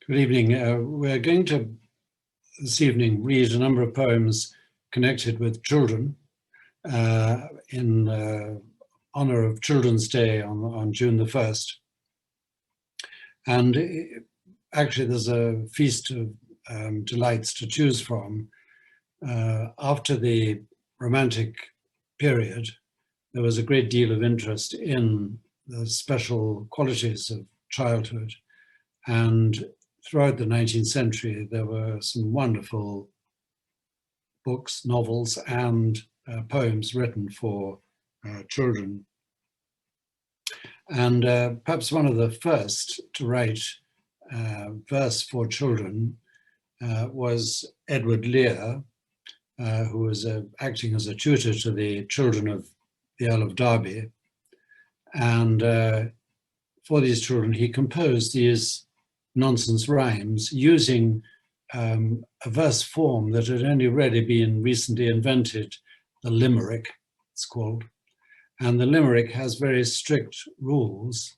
Good evening. We're going to, this evening, read a number of poems connected with children in honor of Children's Day on June the 1st. And actually, there's a feast of delights to choose from. After the Romantic period, there was a great deal of interest in the special qualities of childhood. And throughout the 19th century, there were some wonderful books, novels, and poems written for children. And perhaps one of the first to write verse for children was Edward Lear, who was acting as a tutor to the children of the Earl of Derby. And for these children, he composed these nonsense rhymes using a verse form that had only really been recently invented, the limerick, it's called. And the limerick has very strict rules.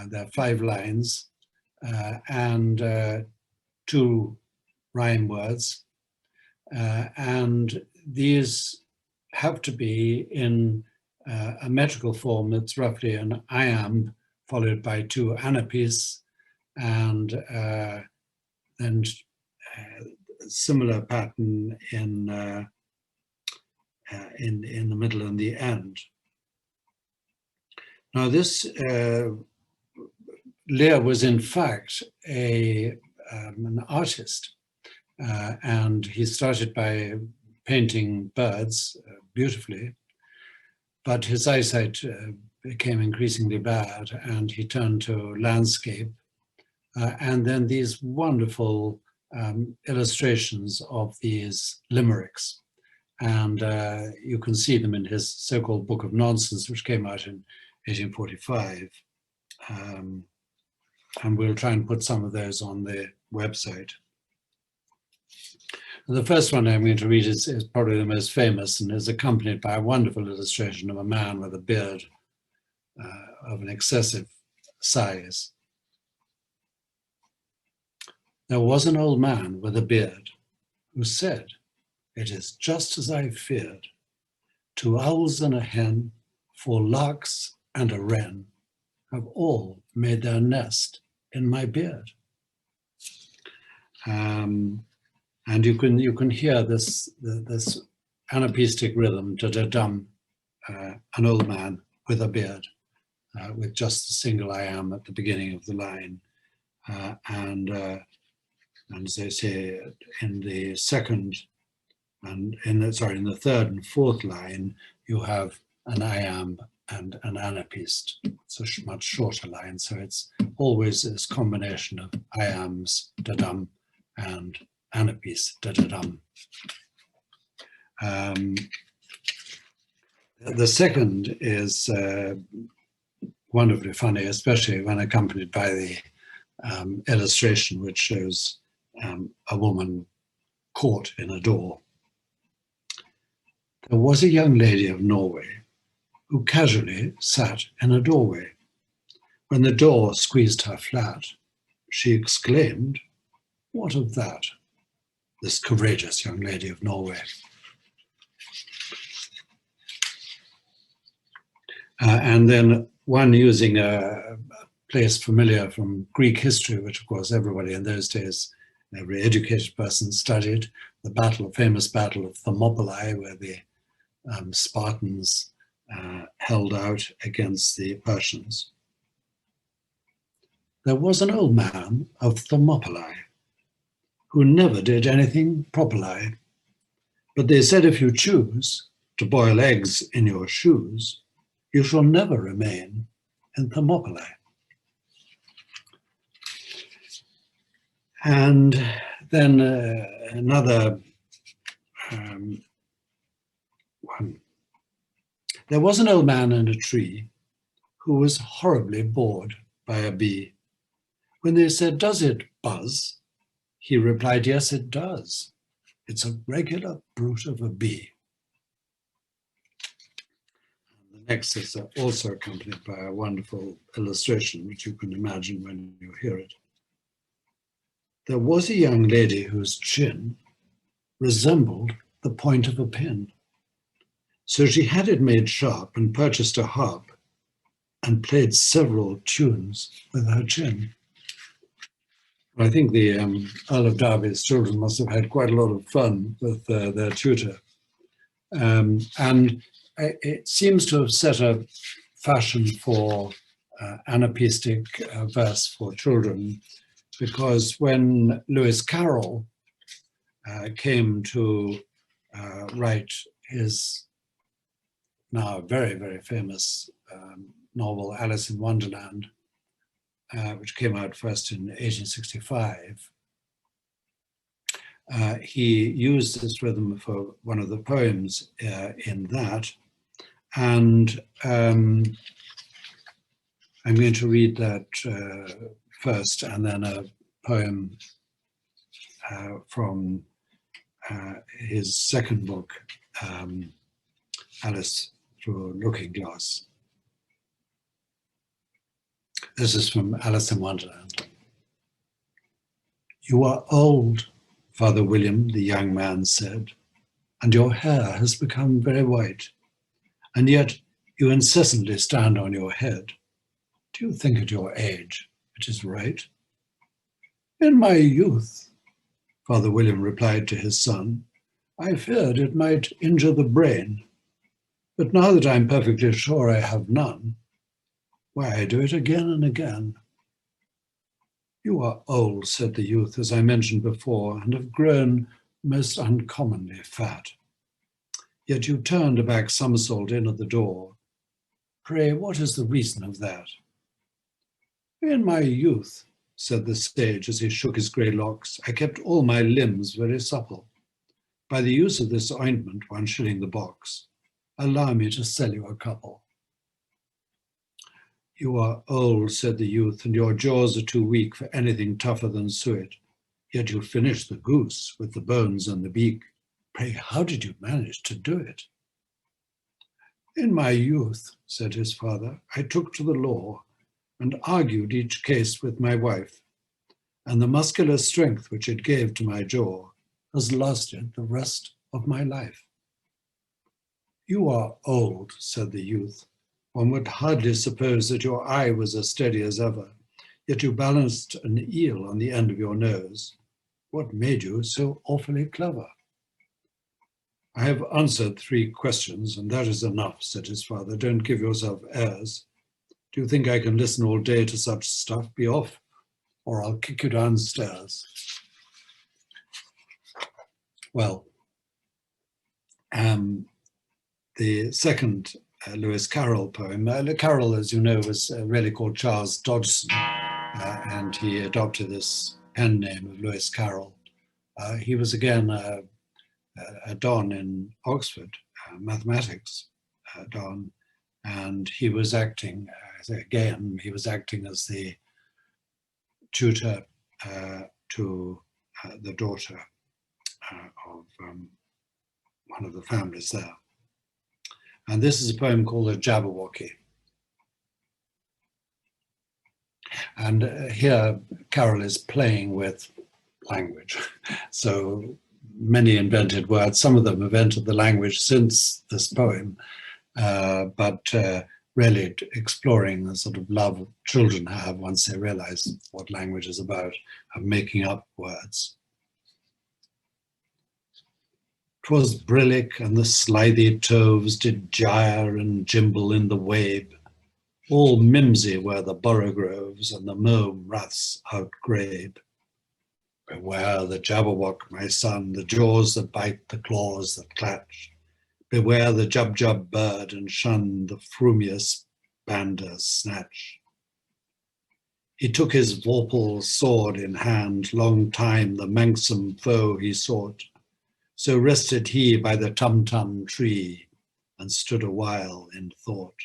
There are 5 lines and 2 rhyme words. And these have to be in a metrical form that's roughly an iamb followed by 2 anapes, and then similar pattern in the middle and the end. Now this Lear was in fact an artist, and he started by painting birds beautifully, but his eyesight became increasingly bad, and he turned to landscape. And then these wonderful illustrations of these limericks. And you can see them in his so-called Book of Nonsense, which came out in 1845. And we'll try and put some of those on the website. And the first one I'm going to read is probably the most famous, and is accompanied by a wonderful illustration of a man with a beard of an excessive size. There was an old man with a beard who said, "It is just as I feared. 2 owls and a hen, 4 larks and a wren have all made their nest in my beard." And you can hear this anapaestic rhythm, da-da-dum, an old man with a beard, with just a single iamb at the beginning of the line. And as they say, in the second and in the third and fourth line, you have an iamb and an anapaest. It's a much shorter line, so it's always this combination of iambs, da-dum, and anapaest, da-da-dum. The second is wonderfully funny, especially when accompanied by the illustration, which shows a woman caught in a door. There was a young lady of Norway who casually sat in a doorway. When the door squeezed her flat, she exclaimed, "What of that?" This courageous young lady of Norway. And then one using a place familiar from Greek history, which of course everybody in those days, every educated person studied, the famous battle of Thermopylae, where the Spartans held out against the Persians. There was an old man of Thermopylae who never did anything properly, but they said, if you choose to boil eggs in your shoes, you shall never remain in Thermopylae. And then another one. There was an old man in a tree who was horribly bored by a bee. When they said, "Does it buzz?" he replied, "Yes, it does. It's a regular brute of a bee." And the next is also accompanied by a wonderful illustration, which you can imagine when you hear it. there was a young lady whose chin resembled the point of a pin. So she had it made sharp and purchased a harp and played several tunes with her chin. I think the Earl of Derby's children must have had quite a lot of fun with their tutor. And it seems to have set a fashion for anapaestic verse for children, because when Lewis Carroll came to write his now very, very famous novel Alice in Wonderland, which came out first in 1865, he used this rhythm for one of the poems in that. And I'm going to read that first, and then a poem from his second book, Alice Through a Looking Glass. This is from Alice in Wonderland. "You are old, Father William," the young man said, "and your hair has become very white, and yet you incessantly stand on your head. Do you think at your age it is right?" "In my youth," Father William replied to his son, "I feared it might injure the brain, but now that I'm perfectly sure I have none, why, I do it again and again." "You are old," said the youth, "as I mentioned before, and have grown most uncommonly fat. Yet you turned a back somersault in at the door. Pray, what is the reason of that?" "In my youth," said the sage as he shook his grey locks, "I kept all my limbs very supple. By the use of this ointment, 1 shilling the box, allow me to sell you a couple." "You are old," said the youth, "and your jaws are too weak for anything tougher than suet. Yet you finished the goose with the bones and the beak. Pray, how did you manage to do it?" "In my youth," said his father, "I took to the law and argued each case with my wife, and the muscular strength which it gave to my jaw has lasted the rest of my life." "You are old," said the youth. "One would hardly suppose that your eye was as steady as ever, yet you balanced an eel on the end of your nose. What made you so awfully clever?" "I have answered 3 questions, and that is enough," said his father. "Don't give yourself airs. Do you think I can listen all day to such stuff? Be off, or I'll kick you downstairs." Well, the second Lewis Carroll poem, Carroll, as you know, was really called Charles Dodgson, and he adopted this pen name of Lewis Carroll. He was again a don in Oxford, mathematics don, and he was acting, he was acting as the tutor to the daughter of one of the families there. And this is a poem called the Jabberwocky. And here Carroll is playing with language. So many invented words, some of them have entered the language since this poem, but really exploring the sort of love children have once they realize what language is about, of making up words. "'Twas brillick, and the slithy toves did gyre and gimble in the wabe. All mimsy were the borogoves, and the mome raths outgrabe. Beware the Jabberwock, my son, the jaws that bite, the claws that clatch. Beware the Jubjub bird, and shun the frumious bander snatch. He took his vorpal sword in hand, long time the manxome foe he sought. So rested he by the tum-tum tree, and stood a while in thought.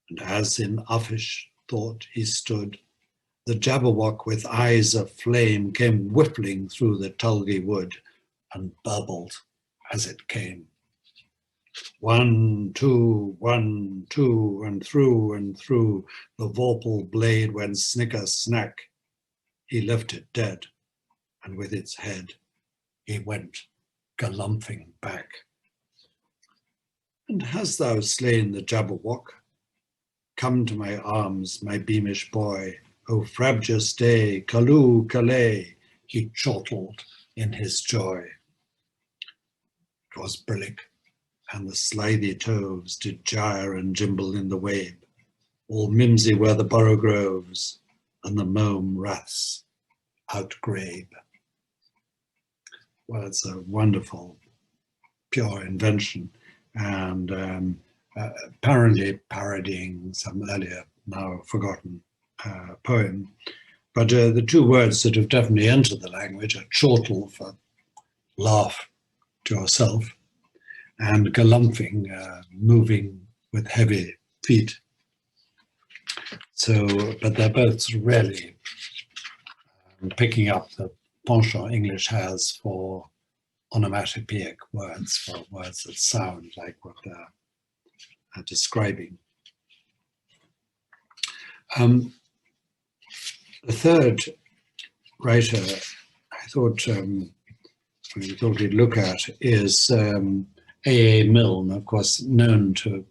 And as in uffish thought he stood, the Jabberwock with eyes of flame came whiffling through the tulgey wood, and burbled as it came. 1, 2, 1, 2, and through the vorpal blade went snicker snack. he left it dead, and with its head he went galumphing back. And hast thou slain the Jabberwock? Come to my arms, my beamish boy, O frabjous day, calloo, calais, he chortled in his joy. 'Twas brillig, and the slithy toves did gyre and gimble in the wabe. All mimsy were the borogroves, and the mome raths outgrabe. Well, it's a wonderful, pure invention, and apparently parodying some earlier, now forgotten poem. But the two words that have definitely entered the language are chortle, for laugh to yourself, and galumphing, moving with heavy feet. So, but they're both really picking up the penchant English has for onomatopoeic words, for words that sound like what they're describing. The third writer I thought we thought we'd look at is A.A. Milne, of course, known to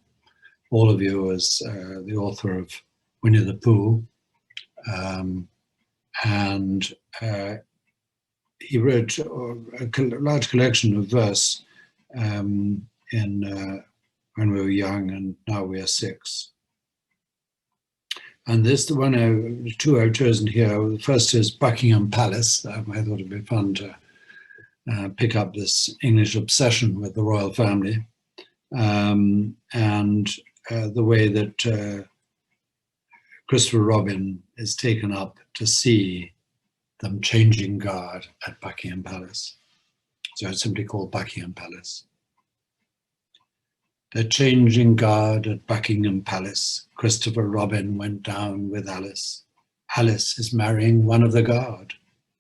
all of you as the author of Winnie the Pooh, and he wrote a large collection of verse when we were young, and now we are 6. And this, the one, two I've chosen here. The first is Buckingham Palace. I thought it'd be fun to pick up this English obsession with the royal family, and the way that Christopher Robin is taken up to see them changing guard at Buckingham Palace. So it's simply called Buckingham Palace. They're changing guard at Buckingham Palace. Christopher Robin went down with Alice. Alice is marrying one of the guard.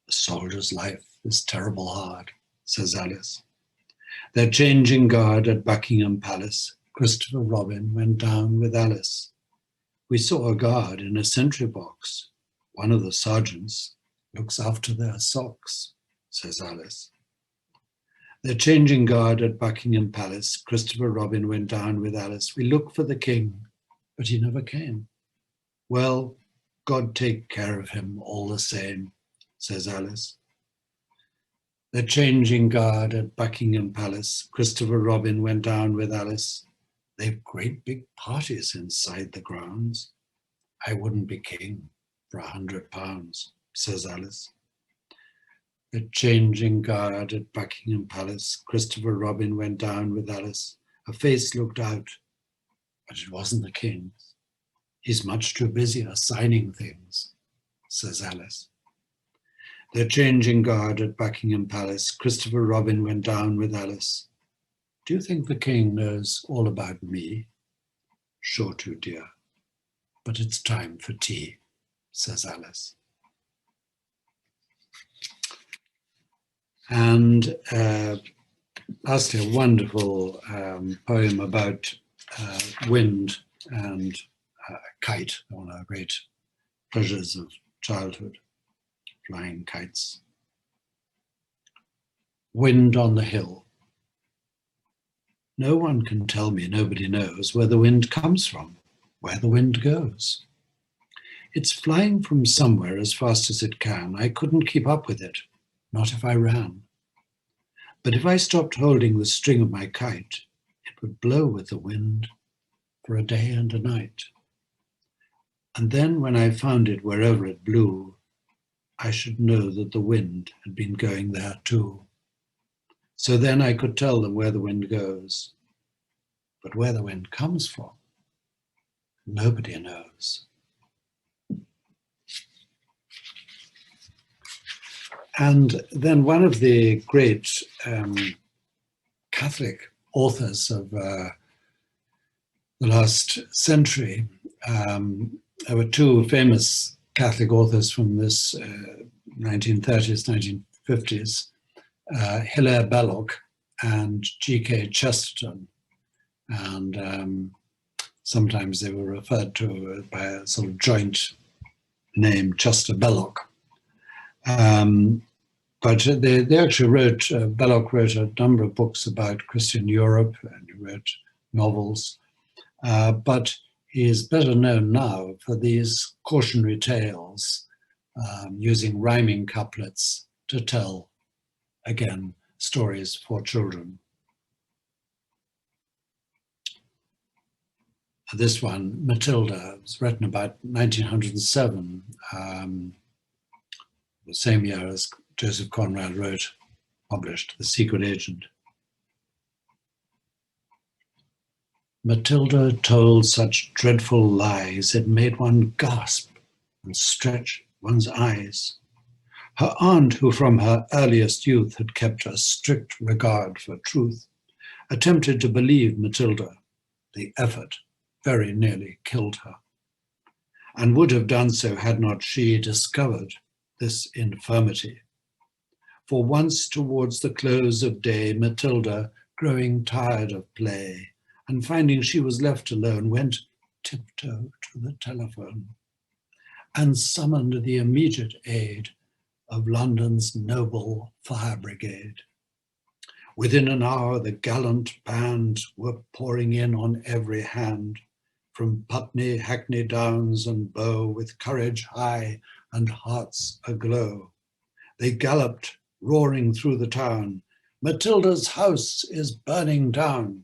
A soldier's life is terrible hard, says Alice. They're changing guard at Buckingham Palace. Christopher Robin went down with Alice. We saw a guard in a sentry box. One of the sergeants looks after their socks, says Alice. They're changing guard at Buckingham Palace. Christopher Robin went down with Alice. We looked for the king, but he never came. Well, God take care of him all the same, says Alice. They're changing guard at Buckingham Palace. Christopher Robin went down with Alice. They've great big parties inside the grounds. I wouldn't be king for £100, says Alice. They're changing guard at Buckingham Palace. Christopher Robin went down with Alice. Her face looked out, but it wasn't the king's. He's much too busy assigning things, says Alice. They're changing guard at Buckingham Palace. Christopher Robin went down with Alice. Do you think the king knows all about me? Sure to, dear. But it's time for tea, says Alice. And lastly, a wonderful poem about wind and a kite, one of the great pleasures of childhood, flying kites. Wind on the hill. No one can tell me, nobody knows where the wind comes from, where the wind goes. It's flying from somewhere as fast as it can. I couldn't keep up with it, not if I ran. But if I stopped holding the string of my kite, it would blow with the wind for a day and a night. And then when I found it wherever it blew, I should know that the wind had been going there too. So then I could tell them where the wind goes. But where the wind comes from, nobody knows. And then one of the great Catholic authors of the last century, there were two famous Catholic authors from this 1930s, 1950s, Hilaire Belloc and G.K. Chesterton. And sometimes they were referred to by a sort of joint name, Chester Belloc. But they actually wrote, Belloc wrote a number of books about Christian Europe, and he wrote novels. But he is better known now for these cautionary tales, using rhyming couplets to tell, again, stories for children. This one, Matilda, was written about 1907, the same year as Joseph Conrad wrote, published The Secret Agent. Matilda told such dreadful lies, it made one gasp and stretch one's eyes. Her aunt, who from her earliest youth had kept a strict regard for truth, attempted to believe Matilda. The effort very nearly killed her, and would have done so had not she discovered this infirmity. For once towards the close of day, Matilda, growing tired of play, and finding she was left alone, went tiptoe to the telephone and summoned the immediate aid of London's noble fire brigade. Within an hour, the gallant band were pouring in on every hand, from Putney, Hackney Downs and Bow, with courage high and hearts aglow. They galloped, roaring through the town, Matilda's house is burning down.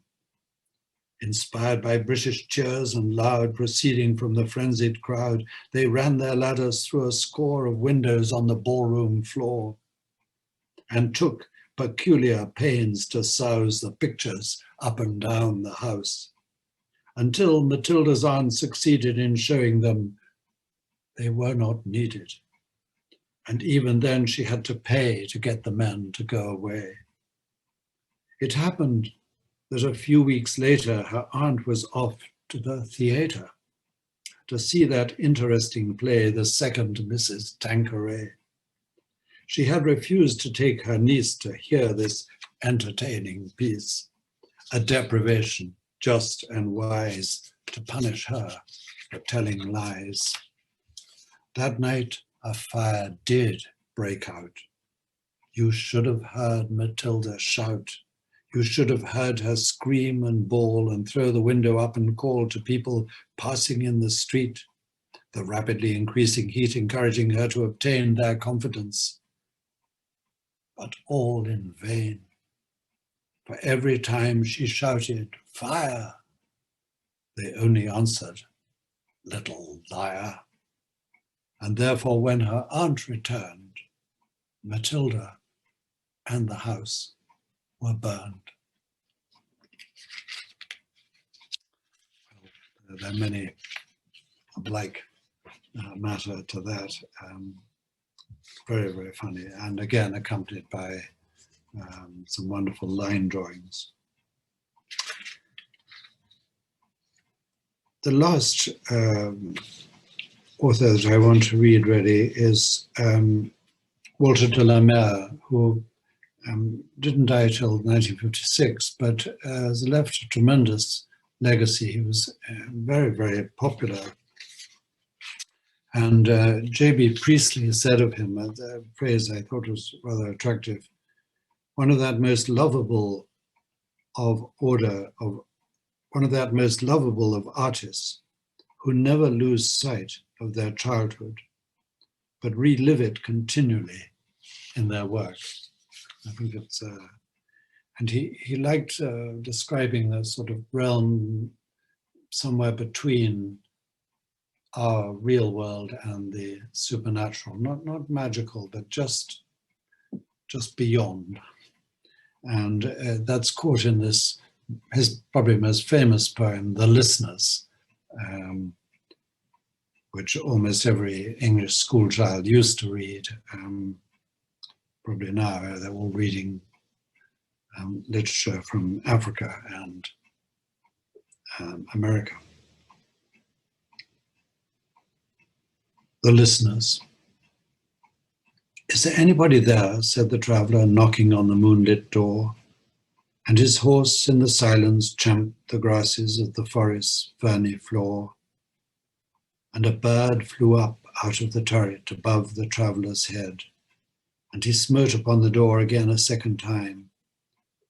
Inspired by British cheers and loud proceeding from the frenzied crowd, they ran their ladders through a score of windows on the ballroom floor, and took peculiar pains to souse the pictures up and down the house, until Matilda's aunt succeeded in showing them they were not needed. And even then she had to pay to get the men to go away. It happened that a few weeks later, her aunt was off to the theatre to see that interesting play, The Second Mrs. Tanqueray. She had refused to take her niece to hear this entertaining piece, a deprivation just and wise to punish her for telling lies. That night, a fire did break out. You should have heard Matilda shout. You should have heard her scream and bawl and throw the window up and call to people passing in the street, the rapidly increasing heat encouraging her to obtain their confidence. But all in vain. For every time she shouted, "Fire!" they only answered, "Little liar." And therefore when her aunt returned, Matilda and the house were burned. Well, there are many like matter to that. Very, very funny, and again accompanied by some wonderful line drawings. The last author that I want to read really is Walter de la Mare, who didn't die till 1956, but has left a tremendous legacy. He was very, very popular. And J.B. Priestley said of him, a phrase I thought was rather attractive, one of that most lovable of artists who never lose sight of their childhood, but relive it continually in their work. I think it's, and he liked describing the sort of realm somewhere between our real world and the supernatural, not magical, but just beyond. And that's caught in this, his probably most famous poem, The Listeners, which almost every English school child used to read. Probably now they're all reading literature from Africa and America. The Listeners. "Is there anybody there?" said the traveller, knocking on the moonlit door, and his horse in the silence champed the grasses of the forest's ferny floor, and a bird flew up out of the turret above the traveller's head, and he smote upon the door again a second time.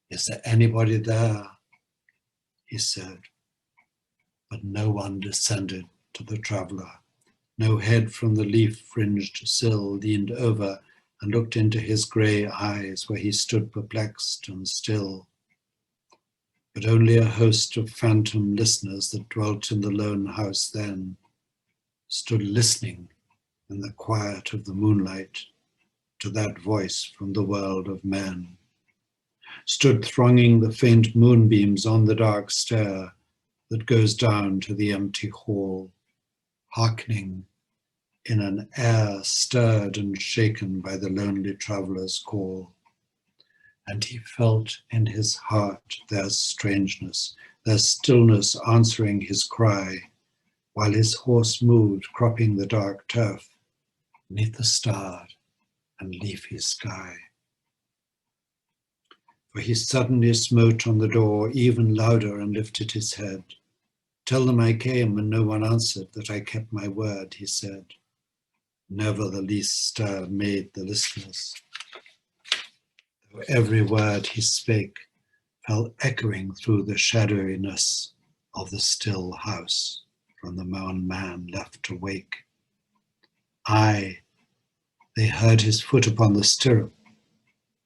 "Is there anybody there?" he said. But no one descended to the traveller. No head from the leaf-fringed sill leaned over and looked into his grey eyes where he stood perplexed and still. But only a host of phantom listeners that dwelt in the lone house then stood listening in the quiet of the moonlight to that voice from the world of men, stood thronging the faint moonbeams on the dark stair that goes down to the empty hall, hearkening in an air stirred and shaken by the lonely traveller's call. And he felt in his heart their strangeness, their stillness answering his cry, while his horse moved, cropping the dark turf, neath the starred and leafy sky. For he suddenly smote on the door even louder and lifted his head. "Tell them I came and no one answered, that I kept my word," he said. Never the least stir made the listeners, though every word he spake fell echoing through the shadowiness of the still house from the one man left awake. Aye, they heard his foot upon the stirrup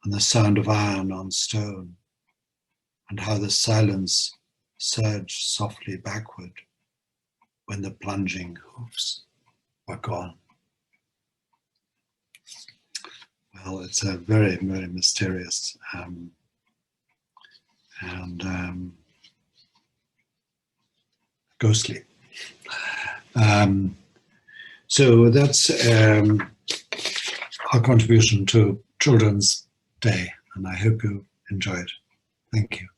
and the sound of iron on stone, and how the silence surged softly backward when the plunging hoofs were gone. Well, it's a very, very mysterious and ghostly. So that's our contribution to Children's Day, and I hope you enjoyed. Thank you.